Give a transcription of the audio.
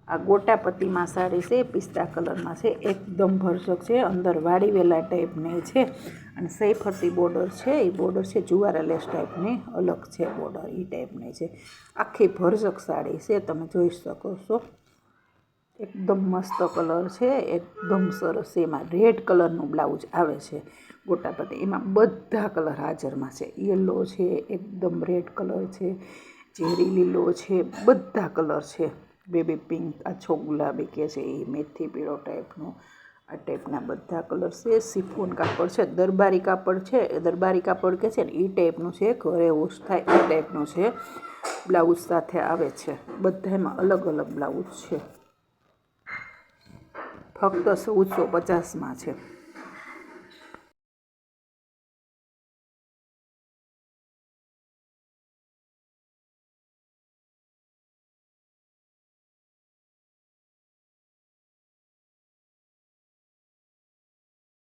આ ગોટાપત્તીમાં સાડી છે, પિસ્તા કલરમાં છે, એકદમ ભરસક છે, અંદર વાડીવેલા ટાઈપની છે અને સૈફરતી બોર્ડર છે. એ બોર્ડર છે જુવારા લેસ ટાઈપની, અલગ છે બોર્ડર, એ ટાઈપની છે. આખી ભરસક સાડી છે, તમે જોઈ શકો છો. એકદમ મસ્ત કલર છે, એકદમ સરસ. એમાં રેડ કલરનું બ્લાઉઝ આવે છે ગોટાપત્તી, એમાં બધા કલર હાજરમાં છે. યલો છે, એકદમ રેડ કલર છે, ઝેરી લીલો છે, બધા કલર છે. બેબી પિંક, આછો ગુલાબી કે છે એ, મેથી પીળો ટાઈપનો, આ ટાઈપના બધા કલર છે. સિફોન કાપડ છે, દરબારી કાપડ છે, દરબારી કાપડ કે છે ને એ ટાઈપનું છે, ઘરે વોશ થાય એ ટાઈપનું છે. બ્લાઉઝ સાથે આવે છે, બધામાં અલગ અલગ બ્લાઉઝ છે. ફક્ત 1450માં છે.